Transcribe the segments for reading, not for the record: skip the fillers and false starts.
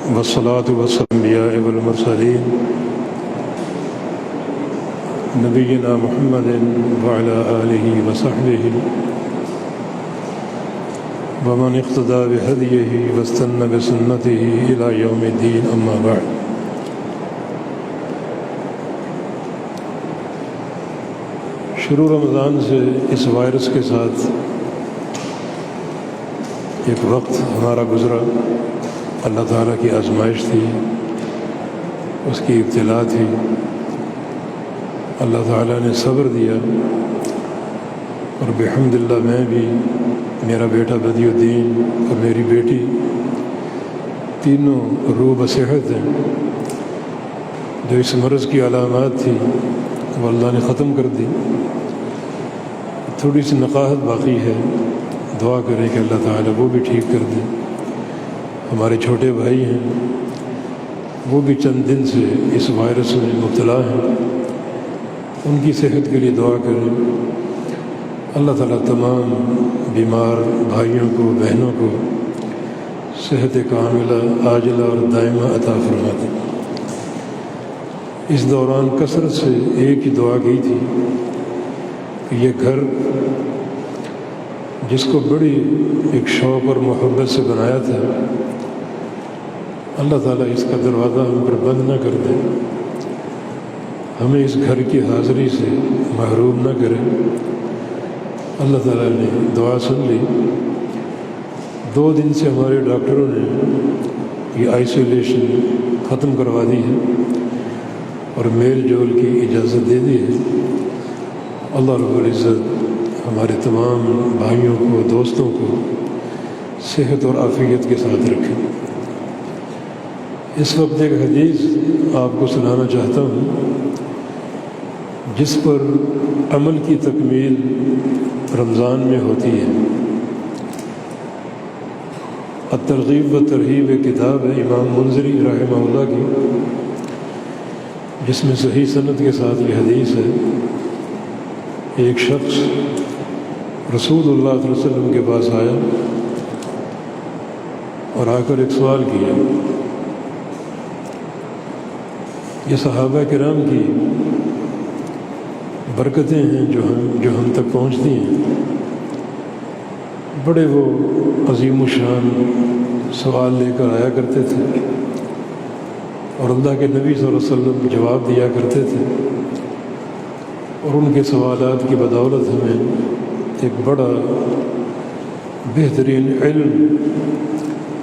والصلاة والسلام على الأنبياء والمرسلين نبينا محمد وعلى آله وصحبه ومن اقتدى بهديه واستنى بسنته إلى يوم الدين أما بعد. شروع رمضان سے اس وائرس کے ساتھ ایک وقت ہمارا گزرا. اللہ تعالیٰ کی آزمائش تھی، اس کی ابتلا تھی. اللہ تعالیٰ نے صبر دیا اور بحمد اللہ میں بھی، میرا بیٹا بدی الدین اور میری بیٹی تینوں روح بصحت ہیں. جو اس مرض کی علامات تھی وہ اللہ نے ختم کر دی. تھوڑی سی نقاہت باقی ہے، دعا کریں کہ اللہ تعالیٰ وہ بھی ٹھیک کر دے. ہمارے چھوٹے بھائی ہیں، وہ بھی چند دن سے اس وائرس میں مبتلا ہیں. ان کی صحت کے لیے دعا کریں. اللہ تعالیٰ تمام بیمار بھائیوں کو، بہنوں کو صحت کاملہ عاجلہ اور دائمہ عطا فرما دے. اس دوران کثرت سے ایک ہی دعا کی تھی کہ یہ گھر جس کو بڑی ایک شوق اور محبت سے بنایا تھا، اللہ تعالیٰ اس کا دروازہ ہم پر بند نہ کر دے، ہمیں اس گھر کی حاضری سے محروم نہ کرے. اللہ تعالیٰ نے دعا سن لی. 2 دن سے ہمارے ڈاکٹروں نے یہ آئسولیشن ختم کروا دی ہے اور میل جول کی اجازت دے دی ہے. اللہ رب العزت ہمارے تمام بھائیوں کو، دوستوں کو صحت اور عافیت کے ساتھ رکھے. اس وقت ایک حدیث آپ کو سنانا چاہتا ہوں جس پر عمل کی تکمیل رمضان میں ہوتی ہے. الترغیب و ترہیب ایک کتاب ہے امام منذری رحمہ اللہ کی، جس میں صحیح سند کے ساتھ یہ حدیث ہے. ایک شخص رسول اللہ صلی اللہ علیہ وسلم کے پاس آیا اور آ کر ایک سوال کیا. یہ صحابہ کرام کی برکتیں ہیں جو ہم تک پہنچتی ہیں. بڑے وہ عظیم الشان سوال لے کر آیا کرتے تھے اور اللہ کے نبی صلی اللہ علیہ وسلم جواب دیا کرتے تھے، اور ان کے سوالات کی بدولت ہمیں ایک بڑا بہترین علم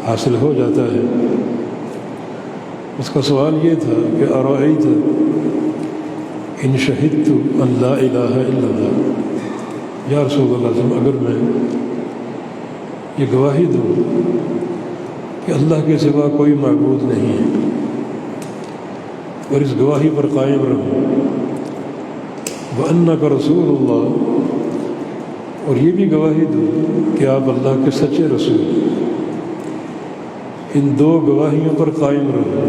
حاصل ہو جاتا ہے. اس کا سوال یہ تھا کہ ارأیت ان شہدت ان لا الہ الا اللہ، یا رسول اللہ صلی اللہ علیہ وسلم اگر میں یہ گواہی دوں کہ اللہ کے سوا کوئی معبود نہیں ہے اور اس گواہی پر قائم رہوں وَأَنَّكَ رسول اللہ، اور یہ بھی گواہی دوں کہ آپ اللہ کے سچے رسول، ان 2 گواہیوں پر قائم رہو،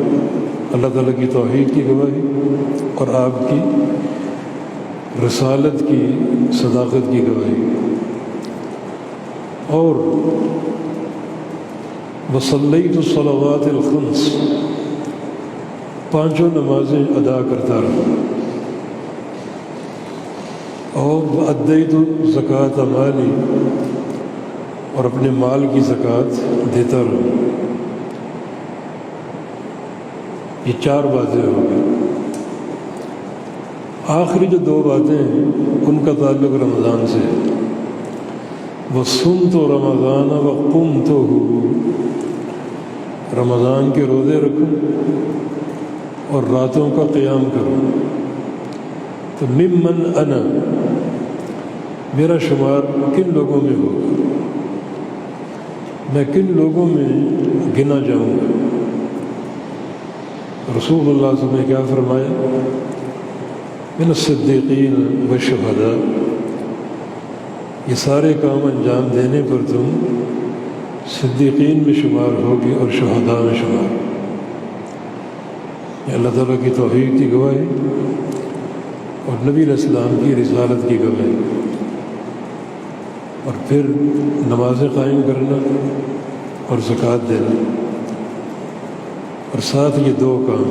اللہ تعالیٰ کی توحید کی گواہی اور آپ کی رسالت کی صداقت کی گواہی. اور وصلیت الصلوات الخمس، 5 نمازیں ادا کرتا رہا. اور وأدیت زکوٰۃ مالی، اور اپنے مال کی زکوٰۃ دیتا رہا. یہ 4 باتیں ہو گئی. آخری جو 2 باتیں ہیں ان کا تعلق رمضان سے ہے. وصمت رمضان وقمته، رمضان کے روزے رکھوں اور راتوں کا قیام کروں. تو ممن انا، میرا شمار کن لوگوں میں ہوگا، میں کن لوگوں میں گنا جاؤں گا. رسول اللہ صلی اللہ علیہ وسلم نے کیا فرمایا؟ من الصدیقین والشہداء، یہ سارے کام انجام دینے پر تم صدیقین میں شمار ہوگی اور شہداء میں شمار. یہ اللہ تعالیٰ کی توحید کی گواہی اور نبی علیہ السلام کی رسالت کی گواہی. اور پھر نمازیں قائم کرنا اور زکوٰۃ دینا. اور ساتھ یہ دو کام،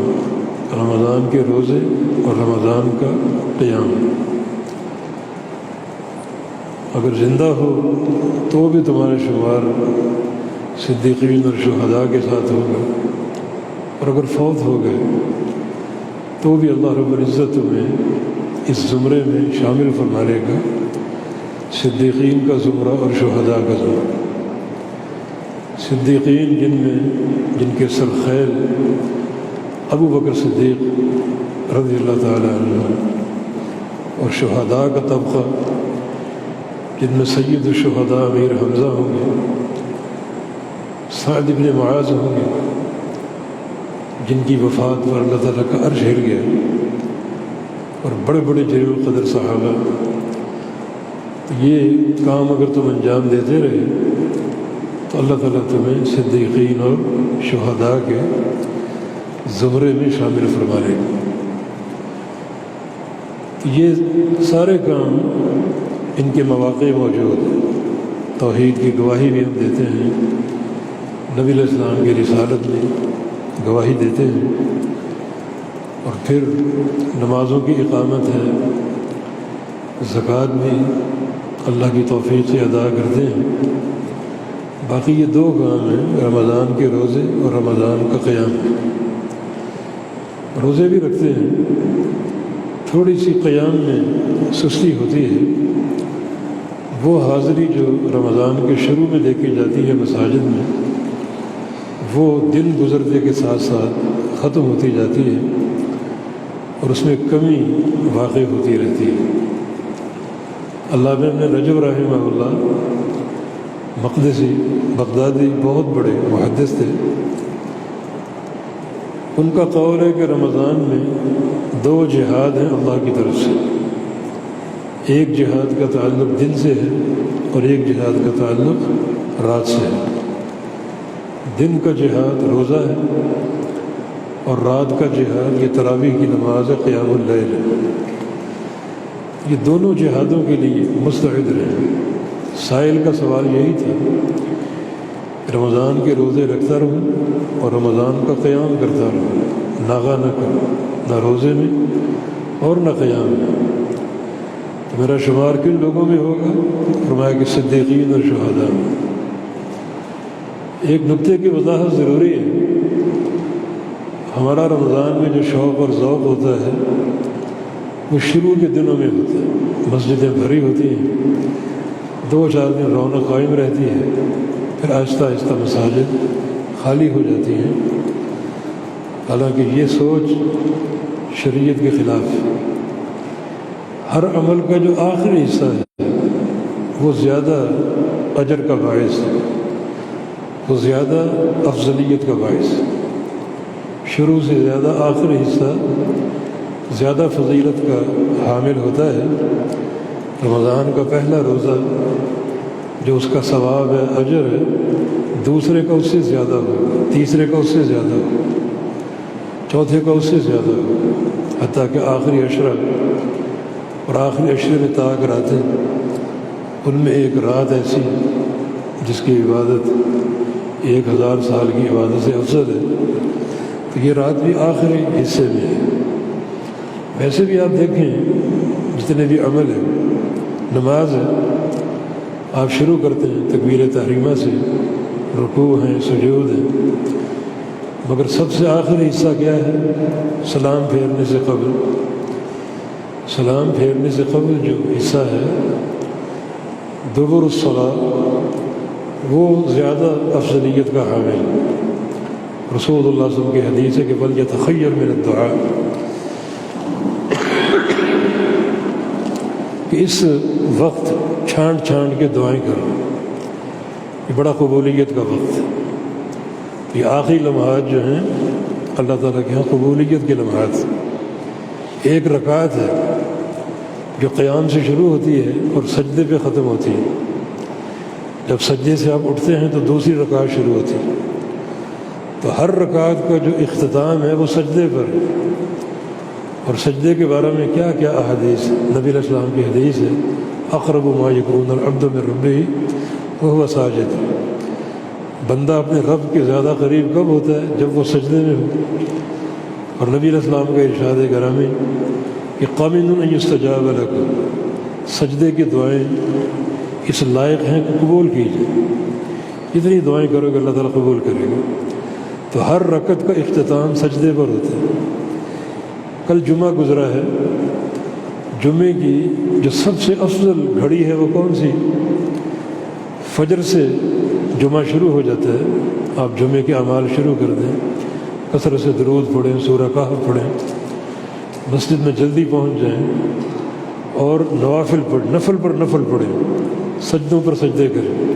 رمضان کے روزے اور رمضان کا قیام، اگر زندہ ہو تو بھی تمہارے شمار صدیقین اور شہداء کے ساتھ ہوگا، اور اگر فوت ہو گئے تو بھی اللہ رب العزت تمہیں اس زمرے میں شامل فرما لے گا، صدیقین کا زمرہ اور شہداء کا زمرہ۔ صدیقین جن کے سرخیل ابو بکر صدیق رضی اللہ تعالی عنہ، اور شہداء کا طبقہ جن میں سید الشہداء امیر حمزہ ہوں گے، سعد بن معاذ ہوں گے، جن کی وفات پر اللہ تعالیٰ کا عرش ہل گیا، اور بڑے بڑے جلیل القدر صحابہ۔ تو یہ کام اگر تم انجام دیتے رہے تو اللہ تعالیٰ تمہیں صدیقین اور شہداء کے زمرے میں شامل فرما لے گا۔ تو یہ سارے کام ان کے مواقع موجود ہیں۔ توحید کی گواہی بھی ہم دیتے ہیں، نبی علیہ السلام کی رسالت میں گواہی دیتے ہیں، اور پھر نمازوں کی اقامت ہے، زکوٰۃ بھی اللہ کی توفیق سے ادا کرتے ہیں۔ باقی یہ دو کام ہیں، رمضان کے روزے اور رمضان کا قیام۔ روزے بھی رکھتے ہیں، تھوڑی سی قیام میں سستی ہوتی ہے، وہ حاضری جو رمضان کے شروع میں دیکھی جاتی ہے مساجد میں، وہ دن گزرتے کے ساتھ ساتھ ختم ہوتی جاتی ہے، اور اس میں کمی واقع ہوتی رہتی ہے۔ علامہ ابن رجب رحمہ اللہ مقدسی بغدادی بہت بڑے محدث تھے، ان کا قول ہے کہ رمضان میں دو جہاد ہیں اللہ کی طرف سے، ایک جہاد کا تعلق دن سے ہے اور ایک جہاد کا تعلق رات سے ہے۔ دن کا جہاد روزہ ہے، اور رات کا جہاد یہ تراویح کی نماز ہے، قیام اللیل ہے۔ یہ دونوں جہادوں کے لیے مستعد رہیں۔ سائل کا سوال یہی تھا، رمضان کے روزے رکھتا رہوں اور رمضان کا قیام کرتا رہوں، ناغہ نہ کروں، نہ روزے میں اور نہ قیام میں، تو میرا شمار کن لوگوں میں ہوگا؟ فرمایا کہ صدیقین اور شہداء میں۔ ایک نقطے کی وضاحت ضروری ہے، ہمارا رمضان میں جو شوق اور ذوق ہوتا ہے وہ شروع کے دنوں میں ہوتا ہے، مسجدیں بھری ہوتی ہیں، 2-4 دن رونق قائم رہتی ہے، پھر آہستہ آہستہ مساجد خالی ہو جاتی ہیں۔ حالانکہ یہ سوچ شریعت کے خلاف ہے۔ ہر عمل کا جو آخری حصہ ہے وہ زیادہ اجر کا باعث ہے، وہ زیادہ افضلیت کا باعث ہے۔ شروع سے زیادہ آخری حصہ زیادہ فضیلت کا حامل ہوتا ہے۔ رمضان کا پہلا روزہ جو اس کا ثواب ہے، اجر ہے، دوسرے کا اس سے زیادہ ہو، تیسرے کا اس سے زیادہ ہو، چوتھے کا اس سے زیادہ ہو، حتیٰ کہ آخری عشرہ اور آخری عشرے میں طاق راتیں، ان میں ایک رات ایسی جس کی عبادت 1000 سال کی عبادت سے افضل ہے، تو یہ رات بھی آخری حصے میں ہے۔ ویسے بھی آپ دیکھیں جتنے بھی عمل ہیں، نماز ہے، آپ شروع کرتے ہیں تکبیر تحریمہ سے، رکوع ہیں، سجود ہیں، مگر سب سے آخری حصہ کیا ہے؟ سلام پھیرنے سے قبل۔ سلام پھیرنے سے قبل جو حصہ ہے دبر الصلاۃ، وہ زیادہ افضلیت کا حامل ہے۔ رسول اللہ صلی اللہ علیہ وسلم کی حدیث ہے کہ بل یتخیر من الدعاء، کہ اس وقت چھانٹ چھانٹ کے دعائیں کرو، یہ بڑا قبولیت کا وقت ہے۔ یہ آخری لمحات جو ہیں اللہ تعالیٰ کے ہاں قبولیت کے لمحات۔ ایک رکعت ہے جو قیام سے شروع ہوتی ہے اور سجدے پہ ختم ہوتی ہے۔ جب سجدے سے آپ اٹھتے ہیں تو دوسری رکعت شروع ہوتی ہے، تو ہر رکعت کا جو اختتام ہے وہ سجدے پر ہے۔ اور سجدے کے بارے میں کیا کیا احادیث، نبی علیہ السلام کی حدیث ہے، اقرب ما یکون العبد من ربہ وہو ساجد، بندہ اپنے رب کے زیادہ قریب کب ہوتا ہے؟ جب وہ سجدے میں ہو۔ اور نبی علیہ السلام کا ارشاد گرامی کہ قامن ان یستجاب لکم، سجدے کی دعائیں اس لائق ہیں کہ قبول کی جائیں، جتنی دعائیں کرو گے اللہ تعالیٰ قبول کرے گا۔ تو ہر رکعت کا اختتام سجدے پر ہوتا ہے۔ کل جمعہ گزرا ہے، جمعے کی جو سب سے افضل گھڑی ہے وہ کون سی؟ فجر سے جمعہ شروع ہو جاتا ہے، آپ جمعے کے اعمال شروع کر دیں، کثرت سے درود پڑھیں، سورہ کہف پڑھیں، مسجد میں جلدی پہنچ جائیں اور نوافل پڑھیں، نفل پر نفل پڑھیں، سجدوں پر سجدے کریں،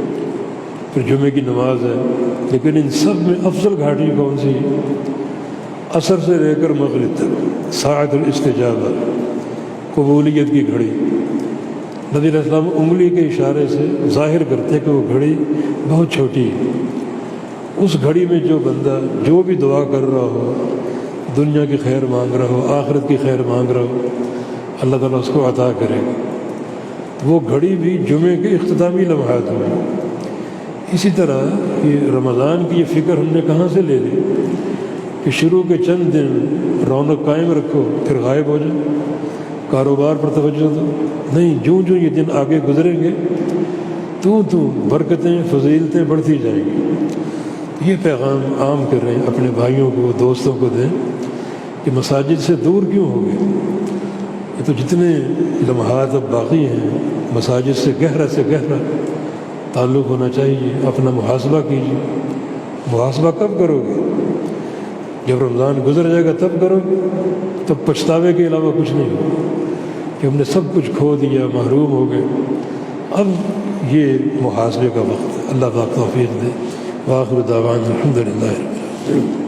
پھر جمعے کی نماز ہے۔ لیکن ان سب میں افضل گھاٹی کون سی؟ عصر سے لے کر مغرب تک ساعت الاستجابہ، قبولیت کی گھڑی۔ نبی علیہ السلام انگلی کے اشارے سے ظاہر کرتے کہ وہ گھڑی بہت چھوٹی ہے۔ اس گھڑی میں جو بندہ جو بھی دعا کر رہا ہو، دنیا کی خیر مانگ رہا ہو، آخرت کی خیر مانگ رہا ہو، اللہ تعالیٰ اس کو عطا کرے گا۔ وہ گھڑی بھی جمعے کے اختتامی لمحات میں۔ اسی طرح یہ رمضان کی یہ فکر ہم نے کہاں سے لے لی کہ شروع کے چند دن رونق قائم رکھو پھر غائب ہو جائے، کاروبار پر توجہ دو۔ نہیں، جوں جوں یہ دن آگے گزریں گے تو برکتیں فضیلتیں بڑھتی جائیں گی۔ یہ پیغام عام کر رہے ہیں، اپنے بھائیوں کو دوستوں کو دیں کہ مساجد سے دور کیوں ہو گئے؟ یہ تو جتنے لمحات اب باقی ہیں مساجد سے گہرا تعلق ہونا چاہیے۔ اپنا محاسبہ کیجیے۔ محاسبہ کب کرو گے؟ جب رمضان گزر جائے گا تب کرو گے، تب پچھتاوے کے علاوہ کچھ نہیں ہوگا کہ ہم نے سب کچھ کھو دیا، محروم ہو گئے۔ اب یہ محاسبے کا وقت ہے۔ اللہ پاک توفیق دے۔ وآخر دعوانا الحمدللہ رب العالمین۔